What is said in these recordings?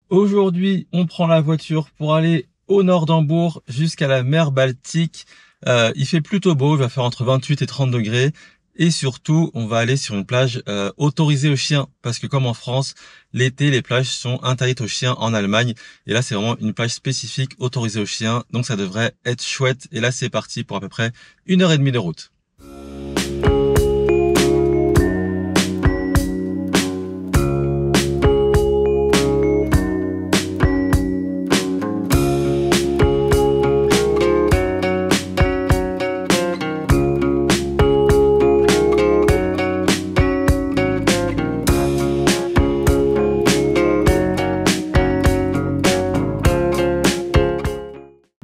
Aujourd'hui, on prend la voiture pour aller au nord d'Hambourg jusqu'à la mer Baltique. Il fait plutôt beau, il va faire entre 28 et 30 degrés. Et surtout, on va aller sur une plage autorisée aux chiens. Parce que comme en France, l'été, les plages sont interdites aux chiens en Allemagne. Et là, c'est vraiment une plage spécifique autorisée aux chiens. Donc ça devrait être chouette. Et là, c'est parti pour à peu près 1h30 de route.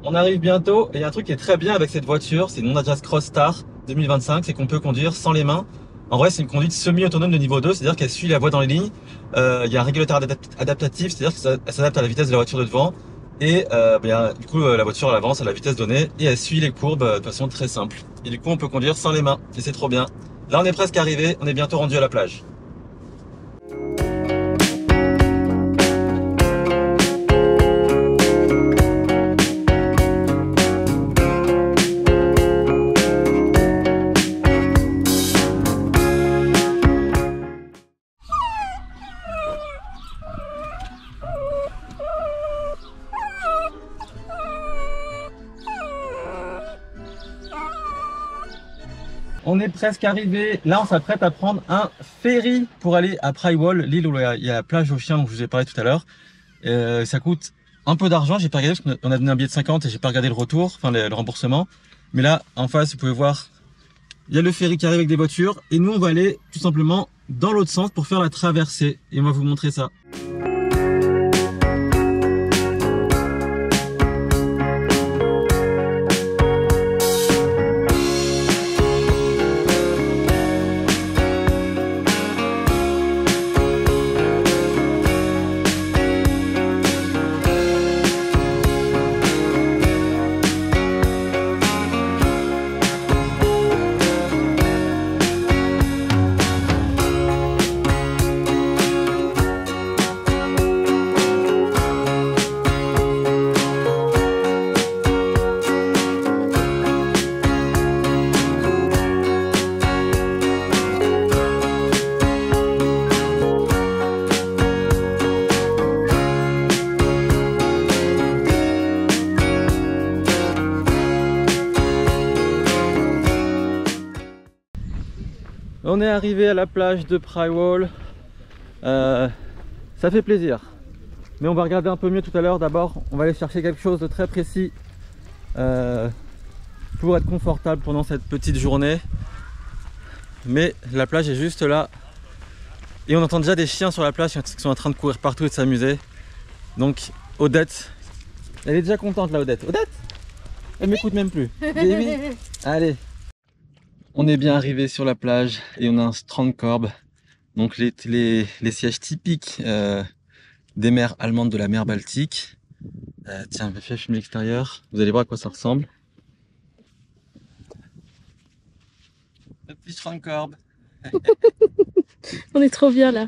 On arrive bientôt et il y a un truc qui est très bien avec cette voiture, c'est une Honda Jazz Cross Star 2025, c'est qu'on peut conduire sans les mains. En vrai, c'est une conduite semi-autonome de niveau 2, c'est-à-dire qu'elle suit la voie dans les lignes. Il y a un régulateur adaptatif, c'est-à-dire qu'elle s'adapte à la vitesse de la voiture de devant. Et du coup, la voiture elle avance à la vitesse donnée et elle suit les courbes de façon très simple. Et du coup, on peut conduire sans les mains et c'est trop bien. Là, on est presque arrivé, on est bientôt rendu à la plage. On est presque arrivé. Là, on s'apprête à prendre un ferry pour aller à Prywall, l'île où il y a la plage aux chiens dont je vous ai parlé tout à l'heure. Ça coûte un peu d'argent. J'ai pas regardé parce qu'on a donné un billet de 50 et j'ai pas regardé le retour, enfin le remboursement. Mais là, en face, vous pouvez voir, il y a le ferry qui arrive avec des voitures et nous, on va aller tout simplement dans l'autre sens pour faire la traversée. Et on va vous montrer ça. On est arrivé à la plage de Prywall. Ça fait plaisir. Mais on va regarder un peu mieux tout à l'heure. D'abord, on va aller chercher quelque chose de très précis pour être confortable pendant cette petite journée. Mais la plage est juste là. Et on entend déjà des chiens sur la plage qui sont en train de courir partout et de s'amuser. Donc, Odette, elle est déjà contente là, Odette. Odette, elle m'écoute même plus. Baby, allez. On est bien arrivé sur la plage et on a un strandkorb, donc les sièges typiques des mers allemandes de la mer Baltique. Tiens, je vais filmer l'extérieur, vous allez voir à quoi ça ressemble. Le petit strandkorb. On est trop bien là.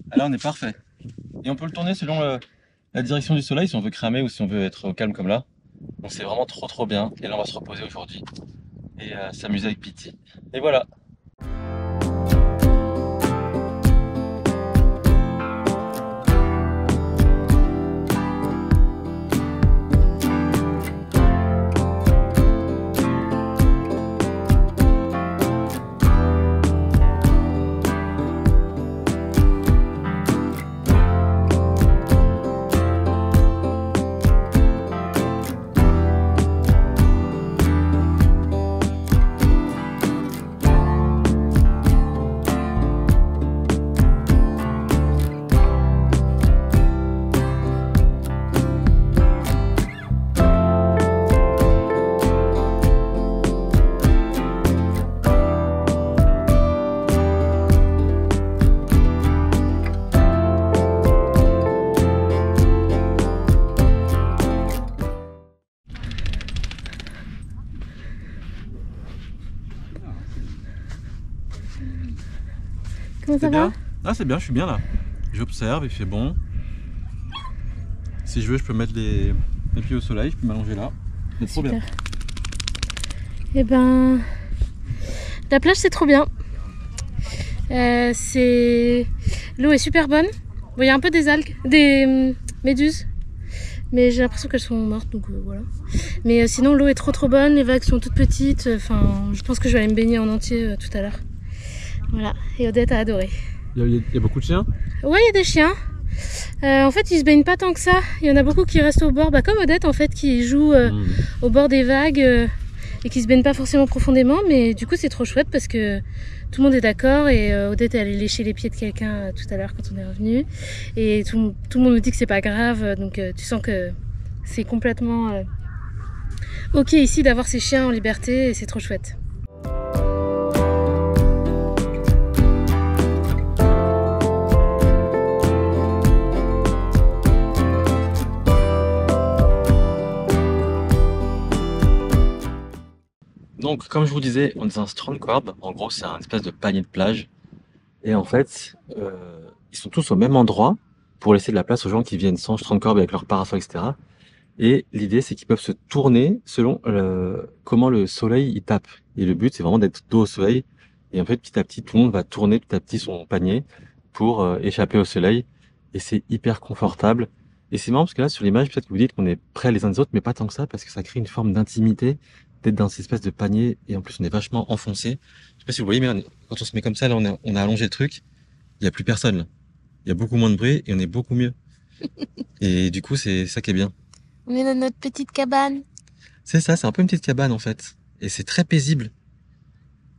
Ah là, on est parfait. Et on peut le tourner selon la direction du soleil, si on veut cramer ou si on veut être au calme comme là. Donc c'est vraiment trop bien. Et là, on va se reposer aujourd'hui et s'amuser avec Pitty. Et voilà. Comment ça C'est bien? va? Ah, c'est bien, je suis bien là. J'observe, il fait bon. Si je veux, je peux mettre les pieds au soleil, je peux m'allonger là. C'est trop bien. Et ben, la plage c'est trop bien. L'eau est super bonne. Bon, il y a un peu des algues, des méduses, mais j'ai l'impression qu'elles sont mortes, donc voilà. Mais sinon l'eau est trop bonne, les vagues sont toutes petites. Enfin, je pense que je vais aller me baigner en entier tout à l'heure. Voilà. Et Odette a adoré. Il y a beaucoup de chiens? Ouais, il y a des chiens. En fait, ils se baignent pas tant que ça. Il y en a beaucoup qui restent au bord, comme Odette en fait, qui joue au bord des vagues et qui se baignent pas forcément profondément. Mais du coup, c'est trop chouette parce que tout le monde est d'accord. Et Odette est allée lécher les pieds de quelqu'un tout à l'heure quand on est revenu. Et tout le monde me dit que c'est pas grave. Donc, tu sens que c'est complètement ok ici d'avoir ces chiens en liberté et c'est trop chouette. Donc, comme je vous disais, on est dans un strandkorb. En gros, c'est un espèce de panier de plage. Et en fait, ils sont tous au même endroit pour laisser de la place aux gens qui viennent sans strandkorb avec leur parasol, etc. Et l'idée, c'est qu'ils peuvent se tourner selon comment le soleil il tape. Et le but, c'est vraiment d'être dos au soleil. Et en fait, petit à petit, tout le monde va tourner petit à petit son panier pour échapper au soleil. Et c'est hyper confortable. Et c'est marrant parce que là, sur l'image, peut-être que vous dites qu'on est près les uns des autres, mais pas tant que ça, parce que ça crée une forme d'intimité d'être dans cette espèce de panier. Et en plus, on est vachement enfoncé. Je sais pas si vous voyez, mais quand on se met comme ça, là, on a allongé le truc. Il n'y a plus personne, là. Il y a beaucoup moins de bruit et on est beaucoup mieux. Et du coup, c'est ça qui est bien. On est dans notre petite cabane. C'est ça, c'est un peu une petite cabane en fait. Et c'est très paisible.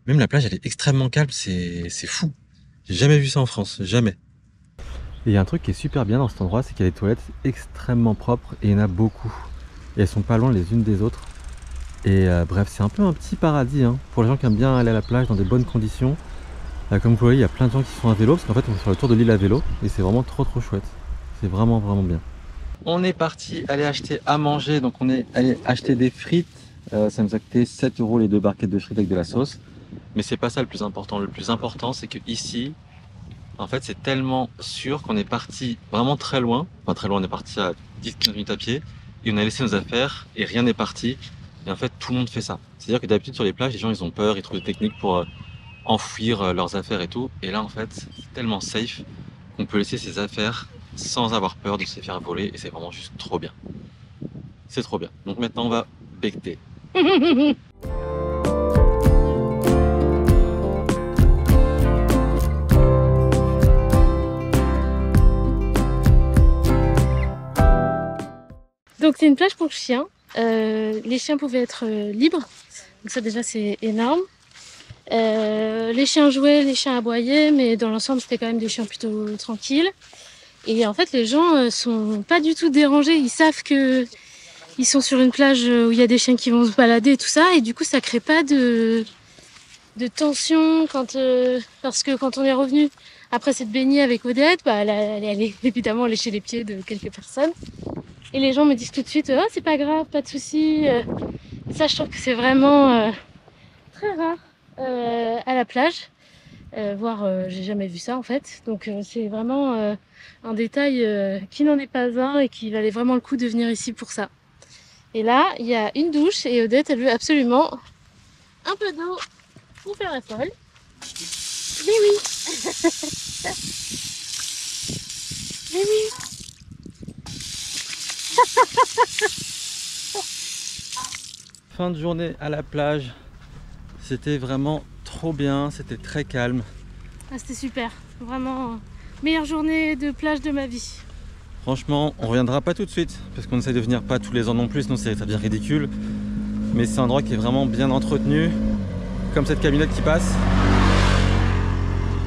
Même la plage, elle est extrêmement calme, c'est fou. J'ai jamais vu ça en France, jamais. Et il y a un truc qui est super bien dans cet endroit, c'est qu'il y a des toilettes extrêmement propres et il y en a beaucoup. Et elles sont pas loin les unes des autres. Et bref, c'est un peu un petit paradis pour les gens qui aiment bien aller à la plage dans des bonnes conditions. Comme vous voyez, il y a plein de gens qui sont à vélo, parce qu'en fait on va faire le tour de l'île à vélo. Et c'est vraiment trop chouette. C'est vraiment bien. On est parti aller acheter à manger, donc on est allé acheter des frites. Ça nous a coûté 7 € les 2 barquettes de frites avec de la sauce. Mais c'est pas ça le plus important. Le plus important, c'est que ici, en fait, c'est tellement sûr qu'on est parti vraiment très loin. Enfin très loin, on est parti à 10-15 minutes à pied. Et on a laissé nos affaires et rien n'est parti. Et en fait, tout le monde fait ça. C'est-à-dire que d'habitude sur les plages, les gens ils ont peur, ils trouvent des techniques pour enfouir leurs affaires et tout. Et là, en fait, c'est tellement safe qu'on peut laisser ses affaires sans avoir peur de se faire voler et c'est vraiment juste trop bien. C'est trop bien. Donc maintenant on va becter. Donc c'est une plage pour chiens. Les chiens pouvaient être libres. Donc ça déjà c'est énorme. Les chiens jouaient, les chiens aboyaient, mais dans l'ensemble c'était quand même des chiens plutôt tranquilles. Et en fait les gens sont pas du tout dérangés, ils savent que ils sont sur une plage où il y a des chiens qui vont se balader et tout ça, et du coup ça crée pas de tension parce que quand on est revenu après s'être baigné avec Odette, elle est évidemment lécher les pieds de quelques personnes. Et les gens me disent tout de suite oh c'est pas grave, pas de souci. Ça je trouve que c'est vraiment très rare à la plage. Voire j'ai jamais vu ça en fait, donc c'est vraiment un détail qui n'en est pas un et qui valait vraiment le coup de venir ici pour ça. Et là il y a une douche et Odette elle veut absolument un peu d'eau pour faire la folle. Mais oui. Mais oui. Fin de journée à la plage, c'était vraiment trop bien, c'était très calme. Ah, c'était super, vraiment meilleure journée de plage de ma vie. Franchement, on reviendra pas tout de suite parce qu'on essaie de venir pas tous les ans non plus, sinon ça devient ridicule. Mais c'est un endroit qui est vraiment bien entretenu, comme cette camionnette qui passe.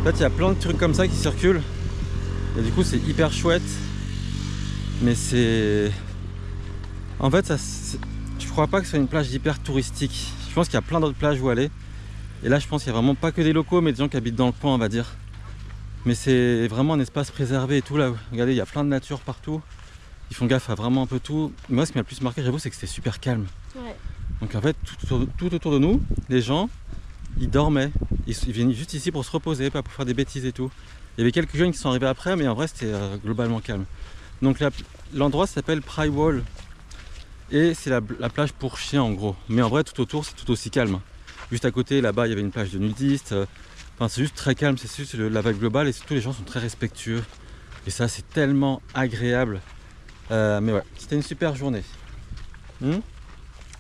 En fait, il y a plein de trucs comme ça qui circulent et du coup, c'est hyper chouette. Mais c'est... En fait, je crois pas que ce soit une plage hyper touristique. Je pense qu'il y a plein d'autres plages où aller. Et là, je pense qu'il n'y a vraiment pas que des locaux, mais des gens qui habitent dans le coin, on va dire. Mais c'est vraiment un espace préservé et tout là. Regardez, il y a plein de nature partout. Ils font gaffe à vraiment un peu tout. Moi, ce qui m'a le plus marqué, j'avoue, c'est que c'était super calme. Ouais. Donc en fait, tout autour de nous, les gens, ils dormaient. Ils viennent juste ici pour se reposer, pas pour faire des bêtises et tout. Il y avait quelques jeunes qui sont arrivés après, mais en vrai, c'était globalement calme. Donc l'endroit s'appelle Prywall. Et c'est la plage pour chiens en gros. Mais en vrai, tout autour, c'est tout aussi calme. Juste à côté, là-bas, il y avait une plage de nudistes. Enfin, c'est juste très calme, c'est juste la vibe globale. Et surtout, les gens sont très respectueux. Et ça, c'est tellement agréable. Mais ouais, c'était une super journée.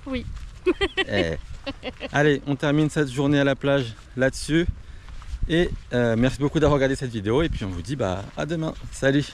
Oui. Allez, on termine cette journée à la plage là-dessus. Et merci beaucoup d'avoir regardé cette vidéo. Et puis, on vous dit à demain. Salut!